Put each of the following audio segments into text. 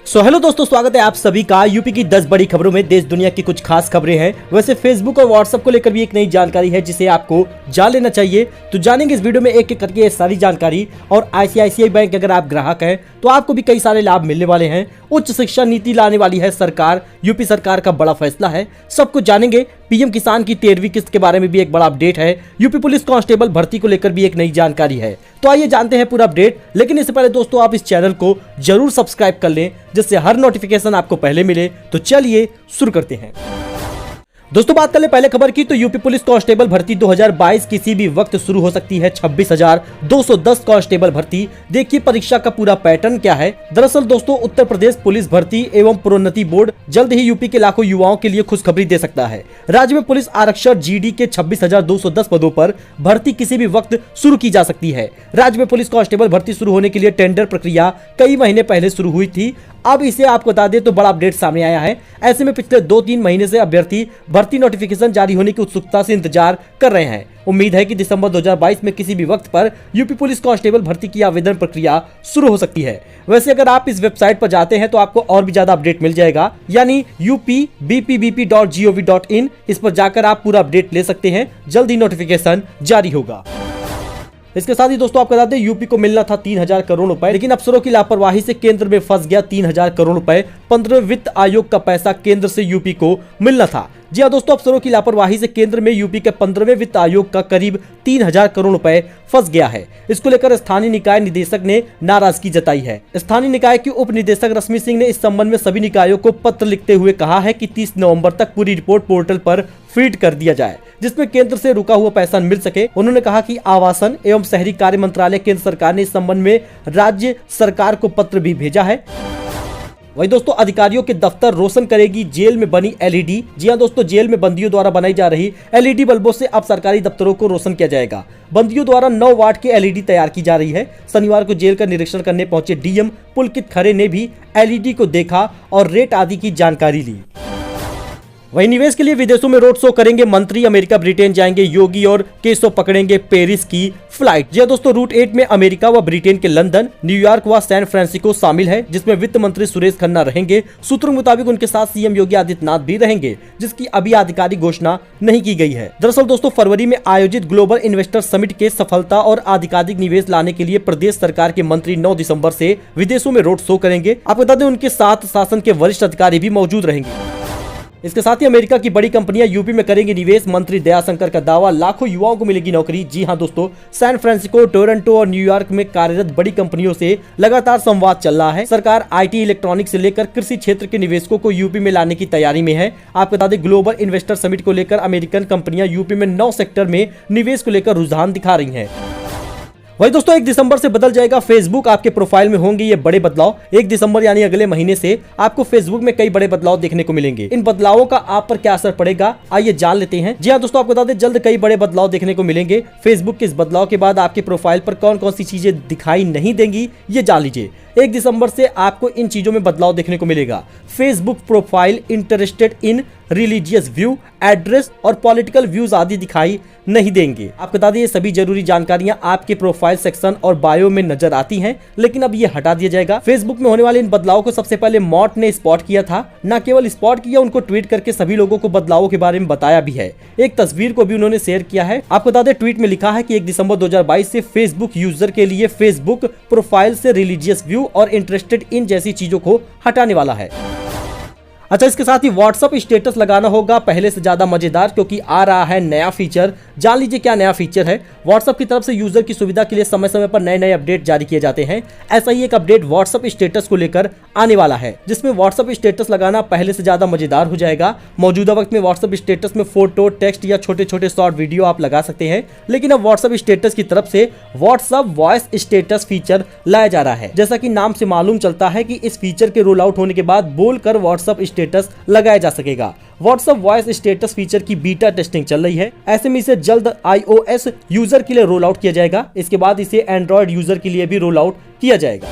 Hello दोस्तों, स्वागत है आप सभी का यूपी की 10 बड़ी खबरों में। देश दुनिया की कुछ खास खबरें हैं। वैसे फेसबुक और व्हाट्सएप को लेकर भी एक नई जानकारी है जिसे आपको जान लेना चाहिए। तो जानेंगे इस वीडियो में एक एक करके ये सारी जानकारी। और आईसीआईसीआई बैंक अगर आप ग्राहक हैं तो आपको भी कई सारे लाभ मिलने वाले हैं। उच्च शिक्षा नीति लाने वाली है सरकार, यूपी सरकार का बड़ा फैसला है, सब कुछ जानेंगे। पीएम किसान की 13वीं किस्त के बारे में भी एक बड़ा अपडेट है। यूपी पुलिस कांस्टेबल भर्ती को लेकर भी एक नई जानकारी है। तो आइए जानते हैं पूरा अपडेट। लेकिन इससे पहले दोस्तों आप इस चैनल को जरूर सब्सक्राइब कर लें जिससे हर नोटिफिकेशन आपको पहले मिले। तो चलिए शुरू करते हैं। दोस्तों बात कर ले पहले खबर की, तो यूपी पुलिस कांस्टेबल भर्ती 2022 किसी भी वक्त शुरू हो सकती है। 26,210 कांस्टेबल भर्ती। देखिए परीक्षा का पूरा पैटर्न क्या है। दरअसल दोस्तों उत्तर प्रदेश पुलिस भर्ती एवं प्रोन्नति बोर्ड जल्द ही यूपी के लाखों युवाओं के लिए खुशखबरी दे सकता है। राज्य में पुलिस आरक्षक जीडी के 26,210 पदों पर भर्ती किसी भी वक्त शुरू की जा सकती है। राज्य में पुलिस कांस्टेबल भर्ती शुरू होने के लिए टेंडर प्रक्रिया कई महीने पहले शुरू हुई थी। अब इसे आपको बता दें तो बड़ा अपडेट सामने आया है। ऐसे में पिछले 2-3 महीने से अभ्यर्थी भर्ती नोटिफिकेशन जारी होने की उत्सुकता से इंतजार कर रहे हैं। उम्मीद है कि दिसंबर 2022 में किसी भी वक्त पर यूपी पुलिस कांस्टेबल भर्ती की आवेदन प्रक्रिया शुरू हो सकती है। वैसे अगर आप इस वेबसाइट पर जाते हैं तो आपको और भी ज्यादा अपडेट मिल जाएगा, यानी upbpbp.gov.in। इस पर जाकर आप पूरा अपडेट ले सकते हैं। जल्द ही नोटिफिकेशन जारी होगा। इसके साथ ही दोस्तों आपको बता दें यूपी को मिलना था 3,000 करोड़ रुपए, लेकिन अफसरों की लापरवाही से केंद्र में फंस गया 3,000 करोड़ रुपए। 15वें वित्त आयोग का पैसा केंद्र से यूपी को मिलना था। जी हां दोस्तों, अफसरों की लापरवाही से केंद्र में यूपी के 15वें वित्त आयोग का करीब 3,000 करोड़ रुपए फंस गया है। इसको लेकर स्थानीय निकाय निदेशक ने नाराजगी जताई है। स्थानीय निकाय की उप निदेशक रश्मि सिंह ने इस संबंध में सभी निकायों को पत्र लिखते हुए कहा है कि 30 नवंबर तक पूरी रिपोर्ट पोर्टल पर फीड कर दिया जाए जिसमें केंद्र से रुका हुआ पैसा मिल सके। उन्होंने कहा कि आवासन एवं शहरी कार्य मंत्रालय केंद्र सरकार ने इस संबंध में राज्य सरकार को पत्र भी भेजा है। वही दोस्तों अधिकारियों के दफ्तर रोशन करेगी जेल में बनी एलईडी। जी हां दोस्तों, जेल में बंदियों द्वारा बनाई जा रही एलईडी बल्बों से अब सरकारी दफ्तरों को रोशन किया जाएगा। बंदियों द्वारा 9 वाट की एलईडी तैयार की जा रही है। शनिवार को जेल का निरीक्षण करने पहुंचे डीएम पुलकित खरे ने भी एलईडी को देखा और रेट आदि की जानकारी ली। वहीं निवेश के लिए विदेशों में रोड शो करेंगे मंत्री। अमेरिका ब्रिटेन जाएंगे योगी और केशव पकड़ेंगे पेरिस की फ्लाइट। जी दोस्तों, रूट 8 में अमेरिका व ब्रिटेन के लंदन, न्यूयॉर्क व सैन फ्रांसिस्को शामिल है, जिसमें वित्त मंत्री सुरेश खन्ना रहेंगे। सूत्रों के मुताबिक उनके साथ सीएम योगी आदित्यनाथ भी रहेंगे, जिसकी अभी आधिकारिक घोषणा नहीं की गई है। दरअसल दोस्तों फरवरी में आयोजित ग्लोबल इन्वेस्टर समिट के सफलता और आधिकारिक निवेश लाने के लिए प्रदेश सरकार के मंत्री 9 दिसंबर से विदेशों में रोड शो करेंगे। आपको बता दें उनके साथ शासन के वरिष्ठ अधिकारी भी मौजूद रहेंगे। इसके साथ ही अमेरिका की बड़ी कंपनियां यूपी में करेंगी निवेश। मंत्री दयाशंकर का दावा, लाखों युवाओं को मिलेगी नौकरी। जी हां दोस्तों, सैन फ्रांसिस्को, टोरंटो और न्यूयॉर्क में कार्यरत बड़ी कंपनियों से लगातार संवाद चल रहा है। सरकार आईटी, इलेक्ट्रॉनिक्स से लेकर कृषि क्षेत्र के निवेशकों को यूपी में लाने की तैयारी में है। आपको बता दें ग्लोबल इन्वेस्टर समिट को लेकर अमेरिकन कंपनियां यूपी में 9 सेक्टर में निवेश को लेकर रुझान दिखा रही है। वही दोस्तों 1 दिसंबर से बदल जाएगा फेसबुक। आपके प्रोफाइल में होंगे ये बड़े बदलाव। 1 दिसंबर यानी अगले महीने से आपको फेसबुक में कई बड़े बदलाव देखने को मिलेंगे। इन बदलावों का आप पर क्या असर पड़ेगा आइए जान लेते हैं। जी हाँ दोस्तों, आपको बता दें जल्द कई बड़े बदलाव देखने को मिलेंगे। फेसबुक के इस बदलाव के बाद आपके प्रोफाइल पर कौन कौन सी चीजें दिखाई नहीं देंगी ये जान लीजिए। 1 दिसंबर से आपको इन चीजों में बदलाव देखने को मिलेगा। Facebook profile interested in religious view, address और पॉलिटिकल व्यूज आदि दिखाई नहीं देंगे। आपको बता दें ये सभी जरूरी जानकारियां आपके प्रोफाइल सेक्शन और बायो में नजर आती हैं, लेकिन अब ये हटा दिया जाएगा। फेसबुक में होने वाले इन बदलावों को सबसे पहले मॉट ने स्पॉट किया था। न केवल स्पॉट किया, उनको ट्वीट करके सभी लोगों को बदलावों के बारे में बताया भी है। एक तस्वीर को भी उन्होंने शेयर किया है। आपको बता दें ट्वीट में लिखा है कि 1 दिसंबर 2022 से फेसबुक यूजर के लिए फेसबुक प्रोफाइल से रिलीजियस व्यू और इंटरेस्टेड इन जैसी चीजों को हटाने वाला है। अच्छा, इसके साथ ही व्हाट्सएप स्टेटस लगाना होगा पहले से ज्यादा मजेदार, क्योंकि आ रहा है नया फीचर। जान लीजिए क्या नया फीचर है। व्हाट्सएप की तरफ से यूजर की सुविधा के लिए समय समय पर नए नए अपडेट जारी किए जाते हैं। ऐसा ही एक अपडेट व्हाट्सएप स्टेटस को लेकर आने वाला है, जिसमें व्हाट्सएप स्टेटस लगाना पहले से ज्यादा मजेदार हो जाएगा। मौजूदा वक्त में व्हाट्सएप स्टेटस में फोटो, टेक्स्ट या छोटे छोटे शॉर्ट वीडियो आप लगा सकते हैं, लेकिन अब व्हाट्सएप स्टेटस की तरफ से व्हाट्सएप वॉइस स्टेटस फीचर लाया जा रहा है। जैसा कि नाम से मालूम चलता है कि इस फीचर के रोल आउट होने के बाद बोलकर व्हाट्सएप स्टेटस लगाया जा सकेगा। व्हाट्सएप वॉइस स्टेटस फीचर की बीटा टेस्टिंग चल रही है। ऐसे में इसे जल्द iOS यूजर के लिए रोल आउट किया जाएगा। इसके बाद इसे एंड्रॉयड यूजर के लिए भी रोल आउट किया जाएगा।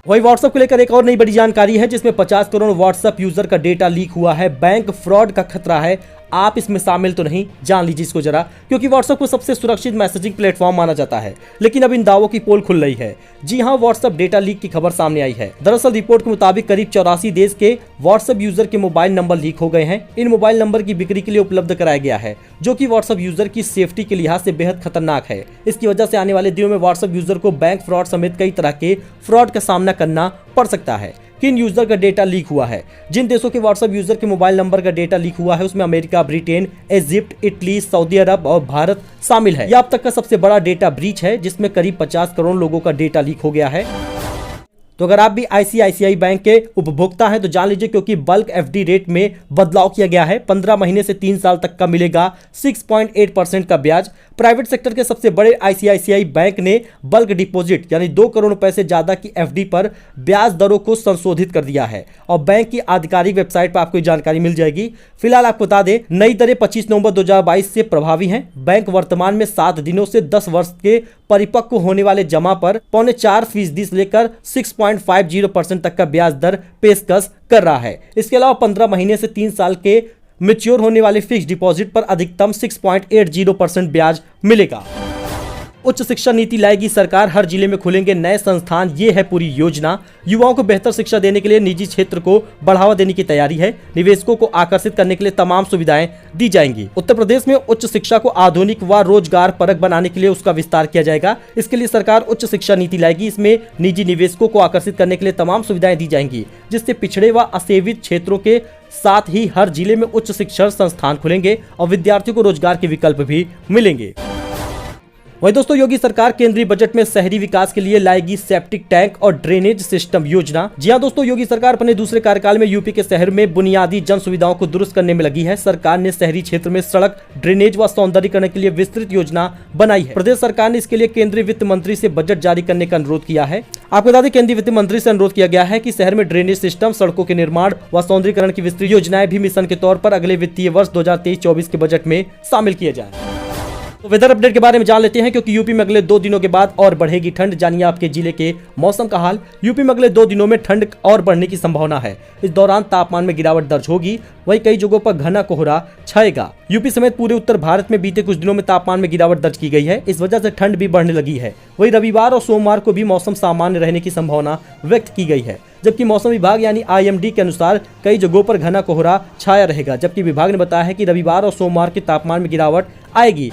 वही व्हाट्सएप को लेकर एक और नई बड़ी जानकारी है, जिसमें 50 करोड़ व्हाट्सएप यूजर का डेटा लीक हुआ है। बैंक फ्रॉड का खतरा है। आप इसमें शामिल तो नहीं, जान लीजिए इसको जरा, क्योंकि व्हाट्सएप को सबसे सुरक्षित मैसेजिंग प्लेटफॉर्म माना जाता है। लेकिन अब इन दावों की पोल खुल रही है। जी हां, व्हाट्सएप डेटा लीक की खबर सामने आई है। दरअसल रिपोर्ट के मुताबिक करीब 84 देश के व्हाट्सएप यूजर के मोबाइल नंबर लीक हो गए हैं। इन मोबाइल नंबर की बिक्री के लिए उपलब्ध कराया गया है, जो कि व्हाट्सएप यूजर की सेफ्टी के लिहाज से बेहद खतरनाक है। इसकी वजह से आने वाले दिनों में व्हाट्सएप यूजर को बैंक फ्रॉड समेत कई तरह के फ्रॉड का सामना करना पड़ सकता है। किन यूजर का डेटा लीक हुआ है? जिन देशों के व्हाट्सएप यूजर के मोबाइल नंबर का डेटा लीक हुआ है उसमें America, Britain, Egypt, Italy, Saudi Arabia और भारत शामिल है। यह अब तक का सबसे बड़ा डेटा ब्रीच है, जिसमें करीब 50 करोड़ लोगों का डेटा लीक हो गया है। तो अगर आप भी आईसीआईसीआई बैंक के उपभोक्ता हैं तो जान लीजिए, क्योंकि बल्क एफडी रेट में बदलाव किया गया है। 15 महीने से 3 साल तक का मिलेगा 6.8% का ब्याज। प्राइवेट सेक्टर के सबसे बड़े आईसीआईसीआई बैंक ने बल्क डिपॉजिट यानी 2 करोड़ रुपए से ज्यादा की एफडी पर ब्याज दरों को संशोधित कर दिया है और बैंक की आधिकारिक वेबसाइट पर आपको ये जानकारी मिल जाएगी। फिलहाल आपको बता दें, नई दरें 25 नवंबर 2022 से प्रभावी हैं। बैंक वर्तमान में 7 दिनों से 10 वर्ष के परिपक्व होने वाले जमा पर 4.25% से लेकर 6.50% तक का ब्याज दर पेशकश कर रहा है। इसके अलावा 15 महीने से 3 साल के मैच्योर होने वाले फिक्स डिपॉजिट पर अधिकतम 6.80% ब्याज मिलेगा। उच्च शिक्षा नीति लाएगी सरकार, हर जिले में खुलेंगे नए संस्थान, ये है पूरी योजना। युवाओं को बेहतर शिक्षा देने के लिए निजी क्षेत्र को बढ़ावा देने की तैयारी है। निवेशकों को आकर्षित करने के लिए तमाम सुविधाएं दी जाएंगी। उत्तर प्रदेश में उच्च शिक्षा को आधुनिक व रोजगार परक बनाने के लिए उसका विस्तार किया जाएगा। इसके लिए सरकार उच्च शिक्षा नीति लाएगी। इसमें निजी निवेशकों को आकर्षित करने के लिए तमाम सुविधाएं दी जाएंगी, जिससे पिछड़े व असेवित क्षेत्रों के साथ ही हर जिले में उच्च शिक्षण संस्थान खुलेंगे और विद्यार्थियों को रोजगार के विकल्प भी मिलेंगे। वहीं दोस्तों, योगी सरकार केंद्रीय बजट में शहरी विकास के लिए लाएगी सेप्टिक टैंक और ड्रेनेज सिस्टम योजना। जी हां दोस्तों, योगी सरकार अपने दूसरे कार्यकाल में यूपी के शहर में बुनियादी जन सुविधाओं को दुरुस्त करने में लगी है। सरकार ने शहरी क्षेत्र में सड़क, ड्रेनेज व सौंदर्यीकरण के लिए विस्तृत योजना बनाई है। प्रदेश सरकार ने इसके लिए केंद्रीय वित्त मंत्री से बजट जारी करने का अनुरोध किया है। आपको बता दें, केंद्रीय वित्त मंत्री से अनुरोध किया गया है कि शहर में ड्रेनेज सिस्टम, सड़कों के निर्माण व सौंदर्यीकरण की विस्तृत योजनाएं भी मिशन के तौर पर अगले वित्तीय वर्ष 2023-24 के बजट में शामिल किए जाए। तो वेदर अपडेट के बारे में जान लेते हैं, क्योंकि यूपी में अगले 2 दिनों के बाद और बढ़ेगी ठंड। जानिए आपके जिले के मौसम का हाल। यूपी में अगले 2 दिनों में ठंड और बढ़ने की संभावना है। इस दौरान तापमान में गिरावट दर्ज होगी। वहीं कई जगहों पर घना कोहरा छाएगा। यूपी समेत पूरे उत्तर भारत में बीते कुछ दिनों में तापमान में गिरावट दर्ज की गई है। इस वजह से ठंड भी बढ़ने लगी है। वहीं रविवार और सोमवार को भी मौसम सामान्य रहने की संभावना व्यक्त की गई है, जबकि मौसम विभाग यानी IMD के अनुसार कई जगहों पर घना कोहरा छाया रहेगा। जबकि विभाग ने बताया है कि रविवार और सोमवार के तापमान में गिरावट आएगी।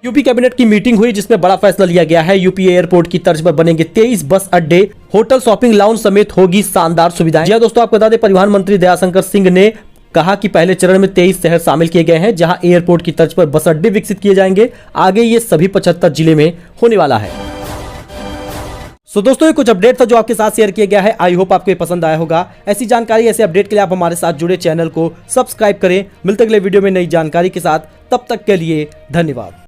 यूपी कैबिनेट की मीटिंग हुई, जिसमें बड़ा फैसला लिया गया है। यूपी एयरपोर्ट की तर्ज पर बनेंगे 23 बस अड्डे, होटल, शॉपिंग लाउंज समेत होगी शानदार सुविधाएं। जी दोस्तों, आपको बता दें, परिवहन मंत्री दयाशंकर सिंह ने कहा कि पहले चरण में 23 शहर शामिल किए गए हैं, जहां एयरपोर्ट की तर्ज पर बस अड्डे विकसित किए जाएंगे। आगे ये सभी 75 जिले में होने वाला है। सो दोस्तों, ये कुछ अपडेट था जो आपके साथ शेयर किया गया है। आई होप आपको ये पसंद आया होगा। ऐसी जानकारी, ऐसे अपडेट के लिए आप हमारे साथ जुड़े, चैनल को सब्सक्राइब करें। मिलते अगले वीडियो में नई जानकारी के साथ। तब तक के लिए धन्यवाद।